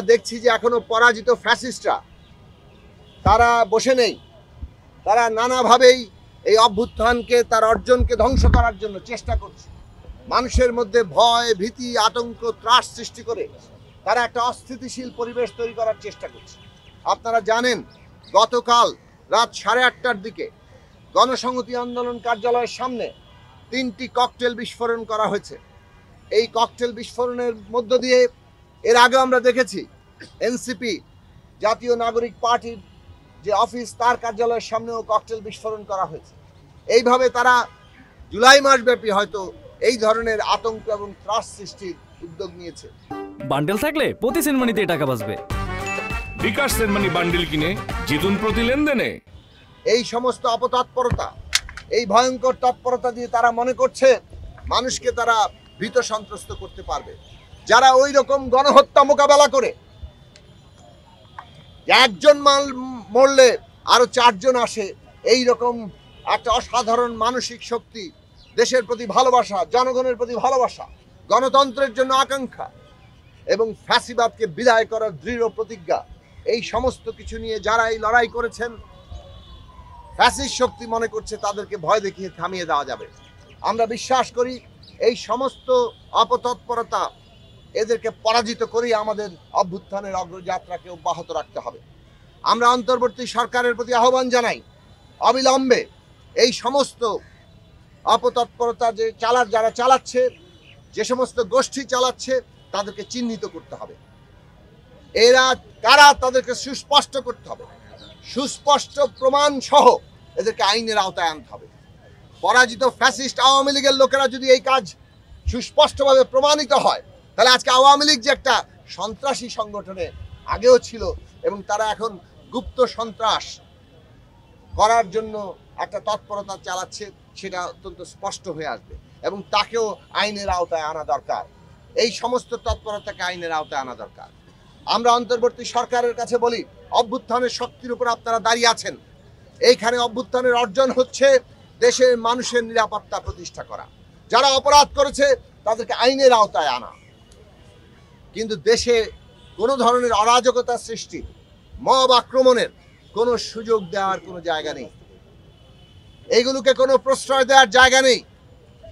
দেখছি যে এখনো পরাজিত ফ্যাসিস্টরা তারা বসে নেই, তারা নানাভাবেই এই অভ্যুত্থানকে তার অর্জনকে ধ্বংস করার জন্য চেষ্টা করছে। মানুষের মধ্যে ভয়, ভীতি, আতঙ্ক, ত্রাস সৃষ্টি করে তারা একটা অস্থিতিশীল পরিবেশ তৈরি করার চেষ্টা করছে। আপনারা জানেন গতকাল রাত 8:30টার দিকে গণসংহতি আন্দোলন কার্যালয়ের সামনে 3টি ককটেল বিস্ফোরণ করা হয়েছে। এই ককটেল বিস্ফোরণের মধ্য দিয়ে এর আগে আমরা দেখেছি এনসিপি জাতীয় নাগরিক পার্টির যে অফিস তার কার্যালয়ের সামনেও ককটেল বিস্ফোরণ করা হয়েছে। এইভাবে তারা জুলাই মাস ব্যাপী হয়তো এই ধরনের আতঙ্ক এবং ত্রাস সৃষ্টির উদ্যোগ নিয়েছে। বান্ডেল থাকলে প্রতি সেনমানিতে টাকা বাঁচবে। বিকাশ সেনমানি বান্ডেল কিনে জিতুন প্রতি লেনদেনে। এই সমস্ত অপতৎপরতা, এই ভয়ঙ্কর তৎপরতা দিয়ে তারা মনে করছে মানুষকে তারা ভীত সন্ত্রস্ত করতে পারবে। যারা ওই রকম গণহত্যা মোকাবেলা করে একজন মরলে আরো 4 জন আসে, এই রকম একটা অসাধারণ মানসিক শক্তি, দেশের প্রতি ভালোবাসা, জনগণের প্রতি ভালোবাসা, গণতন্ত্রের জন্য আকাঙ্ক্ষা এবং ফ্যাসিবাদকে বিদায় করার দৃঢ় প্রতিজ্ঞা, এই সমস্ত কিছু নিয়ে যারা এই লড়াই করেছেন, ফ্যাসিস্ট শক্তি মনে করছে তাদেরকে ভয় দেখিয়ে থামিয়ে দেওয়া যাবে। আমরা বিশ্বাস করি এই সমস্ত অপতৎপরতা এদেরকে পরাজিত করেই আমাদের অভ্যুত্থানের অগ্রযাত্রাকে অব্যাহত রাখতে হবে। আমরা অন্তর্বর্তী সরকারের প্রতি আহ্বান জানাই, অবিলম্বে এই সমস্ত অপতৎপরতা যারা চালাচ্ছে, যে সমস্ত গোষ্ঠী চালাচ্ছে তাদেরকে চিহ্নিত করতে হবে। এরা কারা তাদেরকে সুস্পষ্ট করতে হবে, সুস্পষ্ট প্রমাণ সহ এদেরকে আইনের আওতায় আনতে হবে। পরাজিত ফ্যাসিস্ট আওয়ামী লীগের লোকেরা যদি এই কাজ সুস্পষ্টভাবে প্রমাণিত হয়, তাহলে আজকে আওয়ামী লীগ যে একটা সন্ত্রাসী সংগঠনে আগেও ছিল এবং তারা এখন গুপ্ত সন্ত্রাস করার জন্য একটা তৎপরতা চালাচ্ছে, সেটা অত্যন্ত স্পষ্ট হয়ে আসবে এবং তাকেও আইনের আওতায় আনা দরকার। এই সমস্ত তৎপরতাকে আইনের আওতায় আনা দরকার। আমরা অন্তর্বর্তী সরকারের কাছে বলি, অভ্যুত্থানের শক্তির উপর আপনারা দাঁড়িয়ে আছেন। এইখানে অভ্যুত্থানের অর্জন হচ্ছে দেশের মানুষের নিরাপত্তা প্রতিষ্ঠা করা, যারা অপরাধ করেছে তাদেরকে আইনের আওতায় আনা। কিন্তু দেশে কোনো ধরনের অরাজকতা সৃষ্টি, মব আক্রমণের কোনো সুযোগ দেওয়ার কোনো জায়গা নেই, এইগুলোকে কোনো প্রশ্রয় দেওয়ার জায়গা নেই।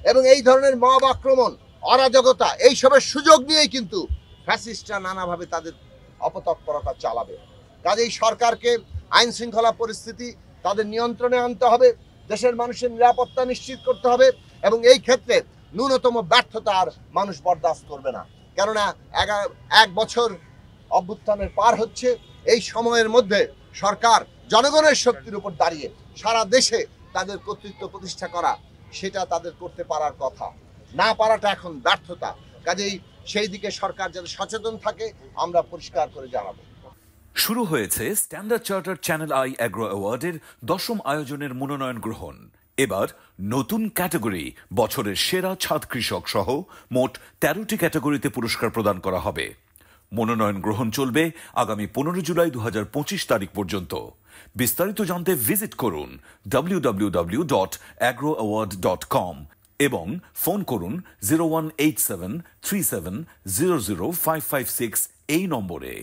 এবং এই ধরনের মব আক্রমণ, অরাজকতা, এইসবের সুযোগ নিয়েই কিন্তু ফ্যাসিস্টরা নানাভাবে তাদের অপতৎপরতা চালাবে। কাজেই সরকারকে আইন শৃঙ্খলা পরিস্থিতি তাদের নিয়ন্ত্রণে আনতে হবে, দেশের মানুষের নিরাপত্তা নিশ্চিত করতে হবে এবং এই ক্ষেত্রে ন্যূনতম ব্যর্থতা আর মানুষ বরদাস্ত করবে না। কেননা 1 বছর অভ্যুত্থানের পার হচ্ছে, এই সময়ের মধ্যে সরকার জনগণের শক্তির উপর দাঁড়িয়ে সারা দেশে তাদের কর্তৃত্ব প্রতিষ্ঠা করা, সেটা তাদের করতে পারার কথা, না পারাটা এখন ব্যর্থতা। কাজেই সেই দিকে সরকার যাতে সচেতন থাকে আমরা পরিষ্কার করে জানাবো। শুরু হয়েছে Standard Chartered Channel i Agro অ্যাওয়ার্ডের 10ম আয়োজনের মনোনয়ন গ্রহণ। এবার নতুন ক্যাটাগরি বছরের সেরা ছাদ কৃষক সহ মোট 13টি ক্যাটাগরিতে পুরস্কার প্রদান করা হবে। মনোনয়ন গ্রহণ চলবে আগামী 15 জুলাই 2025 তারিখ পর্যন্ত। বিস্তারিত জানতে ভিজিট করুন www.agroaward.com এবং ফোন করুন 018737000556 এই নম্বরে।